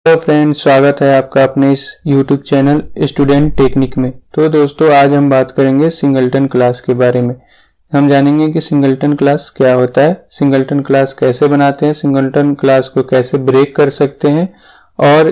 Hello friends, स्वागत है आपका अपने इस YouTube चैनल स्टूडेंट टेक्निक में। तो दोस्तों, आज हम बात करेंगे सिंगलटन क्लास के बारे में। हम जानेंगे कि सिंगलटन क्लास क्या होता है, सिंगलटन क्लास कैसे बनाते हैं, सिंगलटन क्लास को कैसे ब्रेक कर सकते हैं और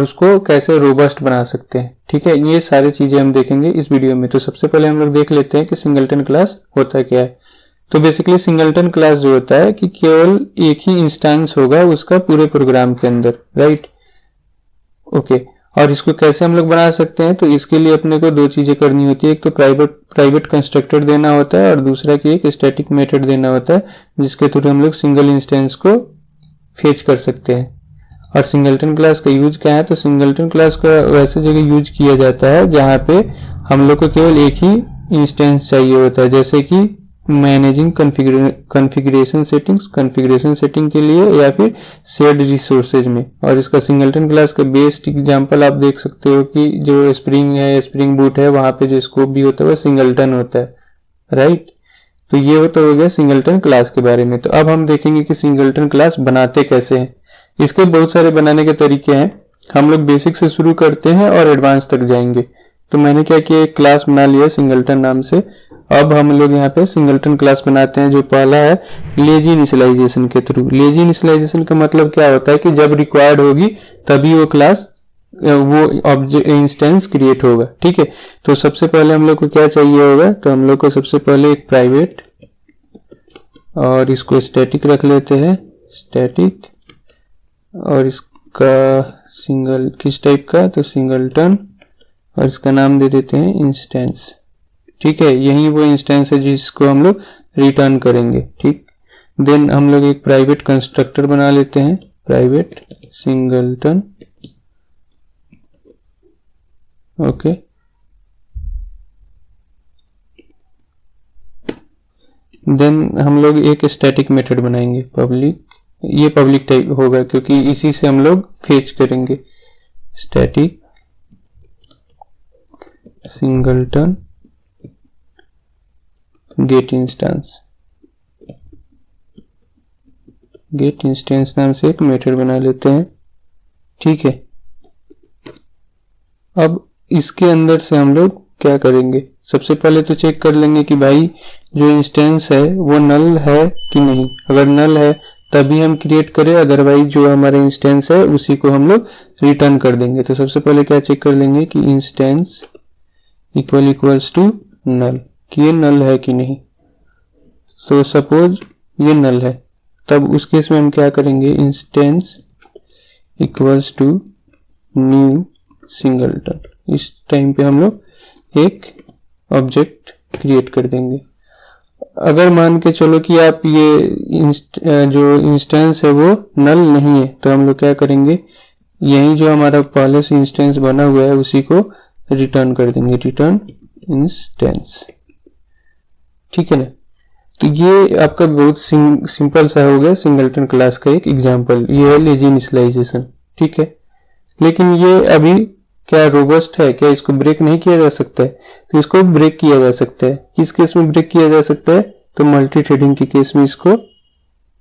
उसको कैसे रोबस्ट बना सकते हैं। ठीक है, ये सारी चीजें हम देखेंगे इस वीडियो में। तो सबसे पहले हम लोग देख लेते हैं कि सिंगलटन क्लास होता क्या है। तो बेसिकली सिंगलटन क्लास जो होता है कि केवल एक ही इंस्टेंस होगा उसका पूरे प्रोग्राम के अंदर, राइट। ओके, और इसको कैसे हम लोग बना सकते हैं, तो इसके लिए अपने को दो चीजें करनी होती है। एक तो प्राइवेट कंस्ट्रक्टर देना होता है और दूसरा कि एक स्टैटिक मेथड देना होता है जिसके थ्रू हम लोग सिंगल इंस्टेंस को फेच कर सकते हैं। और सिंगलटन क्लास का यूज क्या है, तो सिंगलटन क्लास का वैसे जगह यूज किया जाता है जहां पे हम लोग को केवल एक ही इंस्टेंस चाहिए होता है, जैसे कि मैनेजिंग कॉन्फ़िगरेशन सेटिंग के लिए या फिर शेयर्ड रिसोर्सेज में। और इसका सिंगलटन क्लास का बेस्ट एग्जांपल आप देख सकते हो कि जो स्प्रिंग है, स्प्रिंग बूट है, वहां पे जो स्कोप भी होता है वो सिंगलटन होता है, राइट। तो ये हो गया सिंगलटन क्लास के बारे में। तो अब हम देखेंगे कि सिंगलटन क्लास बनाते कैसे हैं। इसके बहुत सारे बनाने के तरीके हैं। हम लोग बेसिक से शुरू करते हैं और एडवांस तक जाएंगे। तो मैंने क्या किया, एक क्लास बना लिया सिंगलटन नाम से। अब हम लोग यहाँ पे सिंगलटन क्लास बनाते हैं। जो पहला है लेजी इनिशियलाइजेशन के थ्रू। लेजी इनिशियलाइजेशन का मतलब क्या होता है कि जब रिक्वायर्ड होगी तभी वो क्लास वो ऑब्जेक्ट इंस्टेंस क्रिएट होगा। ठीक है, तो सबसे पहले हम लोग को क्या चाहिए होगा, तो हम लोग को सबसे पहले एक प्राइवेट और इसको स्टैटिक रख लेते हैं, स्टैटिक। और इसका सिंगल किस टाइप का, तो सिंगलटन, और इसका नाम दे देते हैं इंस्टेंस। ठीक है, यही वो इंस्टेंस है जिसको हम लोग रिटर्न करेंगे। ठीक, देन हम लोग एक प्राइवेट कंस्ट्रक्टर बना लेते हैं, प्राइवेट सिंगलटन। ओके, देन हम लोग एक स्टैटिक मेथड बनाएंगे, पब्लिक। ये पब्लिक टाइप होगा क्योंकि इसी से हम लोग फेच करेंगे। स्टैटिक सिंगलटन गेट इंस्टेंस नाम से एक मेथड बना लेते हैं। ठीक है, अब इसके अंदर से हम लोग क्या करेंगे, सबसे पहले तो चेक कर लेंगे कि भाई जो इंस्टेंस है वो नल है कि नहीं। अगर नल है तभी हम क्रिएट करें, अदरवाइज जो हमारा इंस्टेंस है उसी को हम लोग रिटर्न कर देंगे। तो सबसे पहले क्या चेक कर लेंगे कि इंस्टेंस इक्वल्स टू नल, कि ये नल है कि नहीं। तो सपोज ये नल है, तब उस केस में हम क्या करेंगे, instance equals to new singleton. इस टाइम पे हम लोग एक ऑब्जेक्ट क्रिएट कर देंगे। अगर मान के चलो कि आप ये जो इंस्टेंस है वो नल नहीं है, तो हम लोग क्या करेंगे, यही जो हमारा पहले से इंस्टेंस बना हुआ है उसी को रिटर्न कर देंगे, रिटर्न इंस्टेंस। ठीक है ना। तो ये आपका बहुत सिंपल सा हो गया सिंगलटन क्लास का एक एग्जांपल। ये है लेजी इनिशियलाइजेशन। ठीक है, लेकिन ये अभी क्या रोबस्ट है, क्या इसको ब्रेक नहीं किया जा सकता है? तो इसको ब्रेक किया जा सकता है। किस केस में ब्रेक किया जा सकता है, तो मल्टी थ्रेडिंग के केस में इसको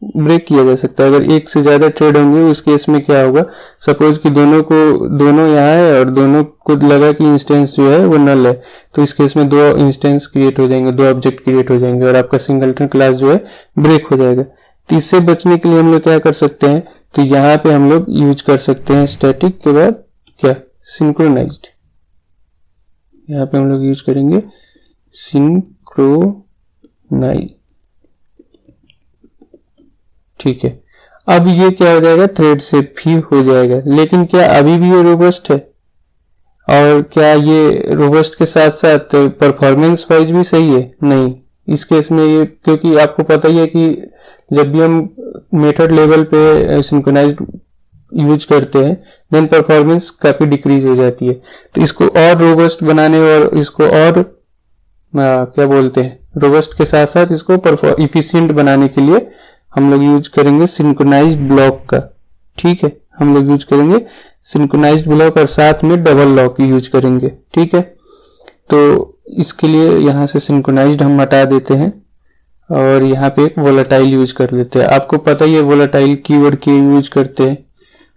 ब्रेक किया जा सकता है। अगर एक से ज्यादा थ्रेड होंगे उस केस में क्या होगा, सपोज कि दोनों यहाँ है और दोनों को लगा कि इंस्टेंस जो है वो नल है, तो इस केस में दो इंस्टेंस क्रिएट हो जाएंगे, दो ऑब्जेक्ट क्रिएट हो जाएंगे और आपका सिंगलटन क्लास जो है ब्रेक हो जाएगा। तो इससे बचने के लिए हम लोग क्या कर सकते हैं, तो यहाँ पे हम लोग यूज कर सकते हैं स्टैटिक के बाद क्या, सिंक्रोनाइज्ड। यहाँ पे हम लोग यूज करेंगे सिंक्रोनाइज। ठीक है, अब ये क्या हो जाएगा, थ्रेड से भी हो जाएगा। लेकिन क्या अभी भी ये रोबस्ट है, और क्या ये रोबस्ट के साथ साथ परफॉर्मेंस वाइज भी सही है? नहीं। इस केस में ये, क्योंकि आपको पता ही है कि जब भी हम मेथड लेवल पे सिंक्रोनाइज्ड यूज करते हैं देन परफॉर्मेंस काफी डिक्रीज हो जाती है। तो इसको और रोबस्ट बनाने और इसको और क्या बोलते हैं, रोबस्ट के साथ साथ इसको इफिशिएंट बनाने के लिए हम लोग यूज करेंगे सिंक्रोनाइज्ड ब्लॉक का। ठीक है, हम लोग यूज करेंगे सिंक्रोनाइज्ड ब्लॉक और साथ में डबल लॉक यूज करेंगे। ठीक है, तो इसके लिए यहाँ से सिंक्रोनाइज्ड हम हटा देते हैं और यहाँ पे एक वोलेटाइल यूज कर लेते हैं। आपको पता ही है वोलेटाइल कीवर्ड के यूज करते हैं,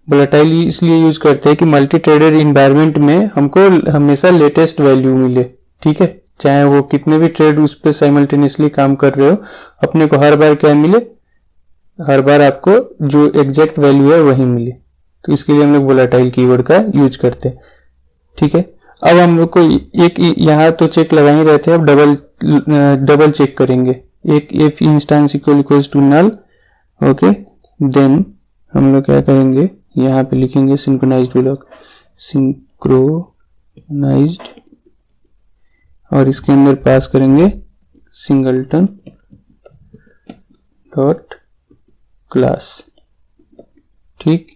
वोलेटाइल इसलिए यूज करते हैं कि मल्टी थ्रेडेड इन्वायरमेंट में हमको हमेशा लेटेस्ट वैल्यू मिले, ठीक है, चाहे वो कितने भी थ्रेड उस पर साइमल्टेनियसली काम कर रहे हो, अपने को हर बार क्या मिले, हर बार आपको जो एग्जैक्ट वैल्यू है वही मिले। तो इसके लिए हम लोग वोलेटाइल कीवर्ड का यूज करते हैं, ठीक है। अब हम लोग को एक यहाँ तो चेक लगा ही रहते हैं, अब डबल चेक करेंगे। एक if instance equals to null, okay, then हम लोग क्या करेंगे, यहाँ पे लिखेंगे सिंक्रोनाइज्ड ब्लॉक, सिंक्रोनाइज्ड, और इसके अंदर पास करेंगे सिंगलटन डॉट क्लास, ठीक।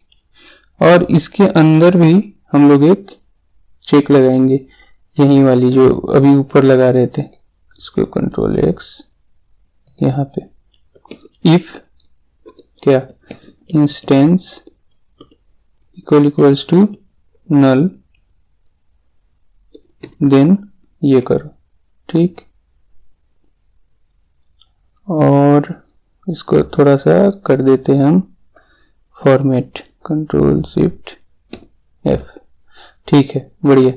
और इसके अंदर भी हम लोग एक चेक लगाएंगे, यही वाली जो अभी ऊपर लगा रहे थे, इसको कंट्रोल एक्स, यहाँ पे इफ क्या instance equals to null, then ये करो, ठीक। और इसको थोड़ा सा कर देते हैं हम फॉर्मेट, कंट्रोल शिफ्ट एफ, ठीक है, बढ़िया।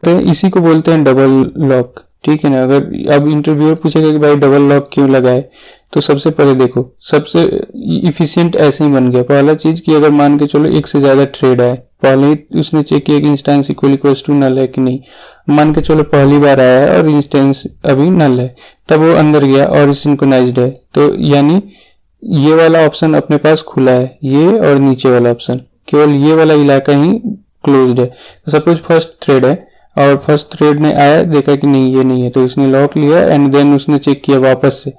तो इसी को बोलते हैं डबल लॉक, ठीक है ना। अगर अब इंटरव्यूअर पूछेगा कि भाई डबल लॉक क्यों लगाए, तो सबसे पहले देखो, सबसे इफिशिएंट ऐसे ही बन गया। पहला चीज कि अगर मान के चलो एक से ज्यादा थ्रेड आए, पहले ही उसने चेक किया कि इंस्टेंस इक्वल्स टू नल है कि नहीं, मान के चलो पहली बार आया है और इंस्टेंस अभी नल है, तब वो अंदर गया और सिंक्रोनाइज्ड है, तो यानी ये वाला ऑप्शन अपने पास खुला है, ये और नीचे वाला ऑप्शन, केवल ये वाला इलाका ही क्लोज्ड है। तो सपोज फर्स्ट थ्रेड है और फर्स्ट थ्रेड ने आया, देखा कि नहीं ये नहीं है, तो उसने लॉक लिया एंड देन उसने चेक किया वापस से,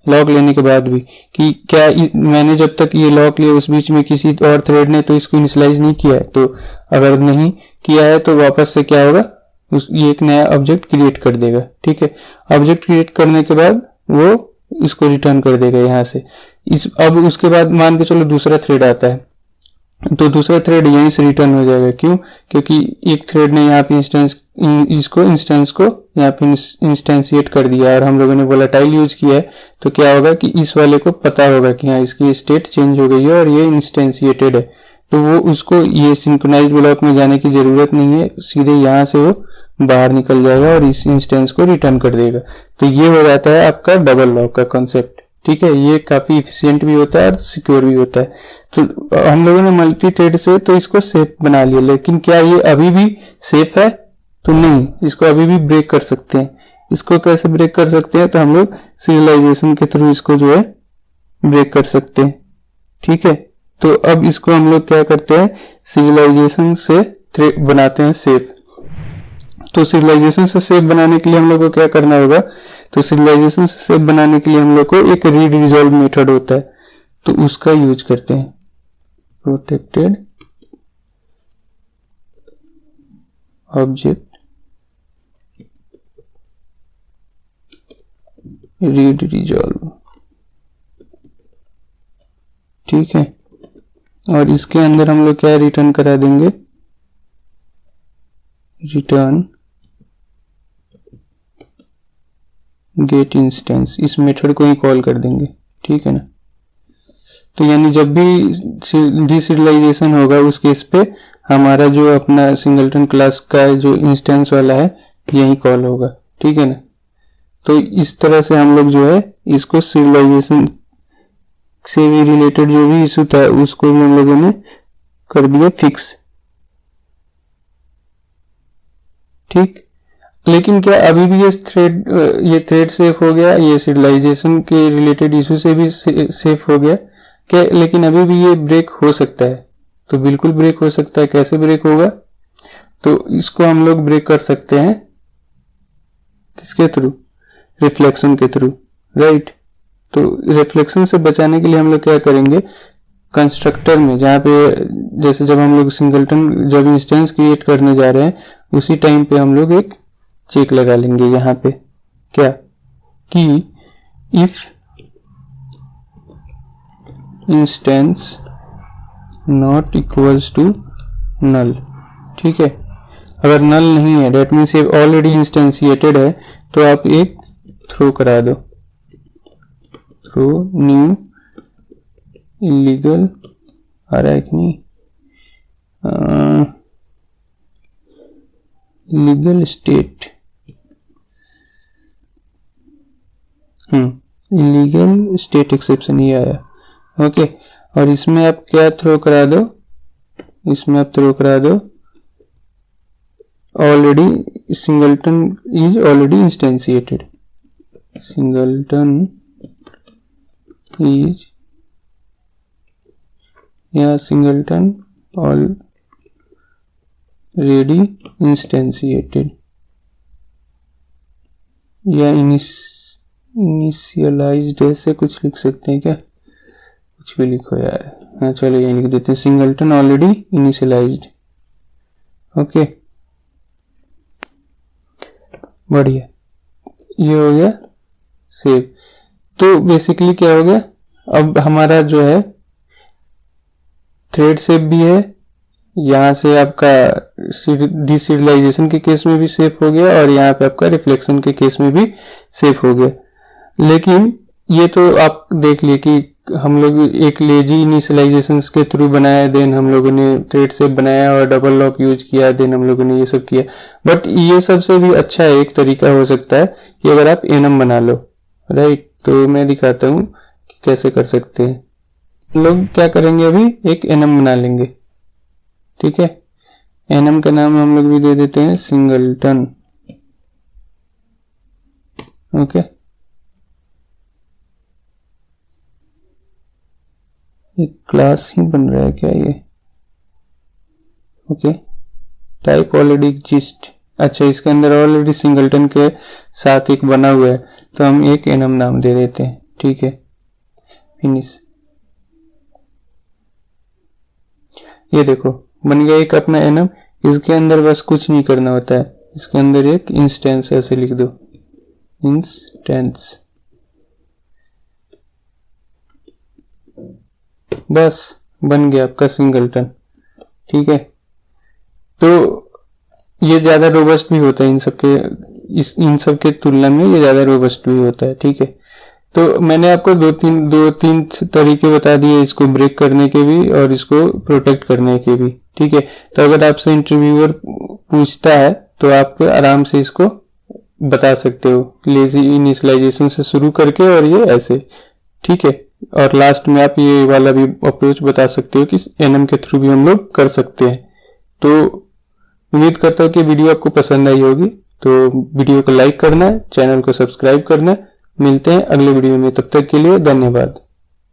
लॉक लेने के बाद भी कि क्या मैंने जब तक ये लॉक लिया उस बीच में किसी और थ्रेड ने तो इसको इनिशियलाइज नहीं किया है, तो अगर नहीं किया है तो वापस से क्या होगा, ये एक नया ऑब्जेक्ट क्रिएट कर देगा, ठीक है। ऑब्जेक्ट क्रिएट करने के बाद वो इसको रिटर्न कर देगा यहाँ से। अब उसके बाद मान के चलो दूसरा थ्रेड आता है, तो दूसरा थ्रेड यहीं से रिटर्न हो जाएगा, क्यों, क्योंकि एक थ्रेड ने यहाँ पे इंस्टेंस को यहाँ पे इंस्टेंशिएट कर दिया और हम लोगों ने वोलेटाइल यूज किया है, तो क्या होगा कि इस वाले को पता होगा कि हाँ इसकी स्टेट चेंज हो गई है और ये इंस्टेंशिएटेड है, तो वो उसको ये सिंक्रोनाइज्ड ब्लॉक में जाने की जरूरत नहीं है, सीधे यहाँ से वो बाहर निकल जाएगा और इस इंस्टेंस को रिटर्न कर देगा। तो ये हो जाता है आपका डबल लॉक का कॉन्सेप्ट, ठीक है। ये काफी इफिशिएंट भी होता है और सिक्योर भी होता है। तो हम लोगों ने मल्टी थ्रेड से तो इसको सेफ बना लिया, लेकिन क्या ये अभी भी सेफ है, तो नहीं, इसको अभी भी ब्रेक कर सकते हैं। इसको कैसे ब्रेक कर सकते हैं, तो हम लोग सीरियलाइजेशन के थ्रू इसको जो है ब्रेक कर सकते हैं, ठीक है। तो अब इसको हम लोग क्या करते हैं, सीरियलाइजेशन से थ्रेड बनाते हैं सेफ। तो सीरियलाइजेशन से सेफ बनाने के लिए हम लोग को क्या करना होगा, तो सीरियलाइजेशन से सेफ बनाने के लिए हम लोग को एक रीड रिजॉल्व मेथड होता है, तो उसका यूज करते हैं, प्रोटेक्टेड ऑब्जेक्ट रीड रिजॉल्व, ठीक है। और इसके अंदर हम लोग क्या रिटर्न करा देंगे, रिटर्न गेट इंस्टेंस, इस मेथड को ही कॉल कर देंगे, ठीक है ना। तो यानी जब भी डीसीरियलाइजेशन होगा उस केस पे हमारा जो अपना सिंगलटन क्लास का जो इंस्टेंस वाला है यही कॉल होगा, ठीक है ना। तो इस तरह से हम लोग जो है इसको सीरियलाइजेशन से भी रिलेटेड जो भी इशू था उसको भी हम लोगों ने कर दिया फिक्स, ठीक। लेकिन क्या अभी भी ये थ्रेड सेफ हो गया, ये सीरियलाइजेशन के रिलेटेड इशू से भी सेफ हो गया क्या, लेकिन अभी भी ये ब्रेक हो सकता है, तो बिल्कुल ब्रेक हो सकता है। कैसे ब्रेक होगा, तो इसको हम लोग ब्रेक कर सकते हैं किसके थ्रू, रिफ्लेक्शन के थ्रू, राइट। तो रिफ्लेक्शन से बचाने के लिए हम लोग क्या करेंगे, कंस्ट्रक्टर में जहाँ पे जैसे जब हम लोग सिंगलटन जब इंस्टेंस क्रिएट करने जा रहे हैं उसी टाइम पे हम लोग एक चेक लगा लेंगे यहाँ पे, क्या कि if instance not equals to null, ठीक है। अगर नल नहीं है डेट मीन्स ये ऑलरेडी इंस्टेंशिएटेड है, तो आप एक थ्रो करा दो, थ्रो न्यू इलीगल आ रहा है कि नहीं, legal state, illegal state exception ये आया। ओके, और इसमें आप क्या थ्रो करा दो, इसमें आप थ्रो करा दो already singleton is already instantiated, singleton is या सिंगलटन ऑलरेडी इंस्टेंशिएटेड या इनिशियलाइज्ड ऐसे कुछ लिख सकते हैं क्या, कुछ भी लिखो यार। हाँ चलो ये लिख देते हैं, सिंगलटन ऑलरेडी इनिशियलाइज्ड। ओके बढ़िया, ये हो गया सेव। तो बेसिकली क्या हो गया, अब हमारा जो है थ्रेड सेव भी है, यहाँ से आपका डिसीरियलाइजेशन के केस में भी सेफ हो गया और यहाँ पे आपका रिफ्लेक्शन के केस में भी सेफ हो गया। लेकिन ये तो आप देख लिए कि हम लोग एक लेजी इनिशियलाइजेशन के थ्रू बनाया, देन हम लोगों ने थ्रेड सेव बनाया और डबल लॉक यूज किया, देन हम लोगों ने ये सब किया। बट ये सबसे भी अच्छा एक तरीका हो सकता है कि अगर आप एनम बना लो, राइट। तो मैं दिखाता हूँ कि कैसे कर सकते हैं। लोग क्या करेंगे, अभी एक एनम बना लेंगे, ठीक है। एनम का नाम हम लोग भी दे देते हैं सिंगलटन। ओके, एक क्लास ही बन रहा है क्या ये। ओके, टाइप ऑलरेडी एग्जिस्ट, अच्छा इसके अंदर ऑलरेडी सिंगलटन के साथ एक बना हुआ है, तो हम एक एनम नाम दे देते हैं, ठीक है। फिनिश, ये देखो बन गया एक अपना एनम। इसके अंदर बस कुछ नहीं करना होता है, इसके अंदर एक इंस्टेंस ऐसे लिख दो, इंस्टेंस, बस बन गया आपका सिंगलटन, ठीक है। तो ये ज्यादा रोबस्ट भी होता है इन सब के तुलना में, ये ज्यादा रोबस्ट भी होता है, ठीक है। तो मैंने आपको दो तीन तरीके बता दिए, इसको ब्रेक करने के भी और इसको प्रोटेक्ट करने के भी, ठीक है। तो अगर आपसे इंटरव्यूअर पूछता है तो आप आराम से इसको बता सकते हो, लेजी इनिशियलाइजेशन से शुरू करके और ये ऐसे, ठीक है। और लास्ट में आप ये वाला भी अप्रोच बता सकते हो कि एनएम के थ्रू भी हम लोग कर सकते हैं। तो उम्मीद करता हूँ कि वीडियो आपको पसंद आई होगी। तो वीडियो को लाइक करना है, चैनल को सब्सक्राइब करना है। मिलते हैं अगले वीडियो में, तब तक के लिए धन्यवाद।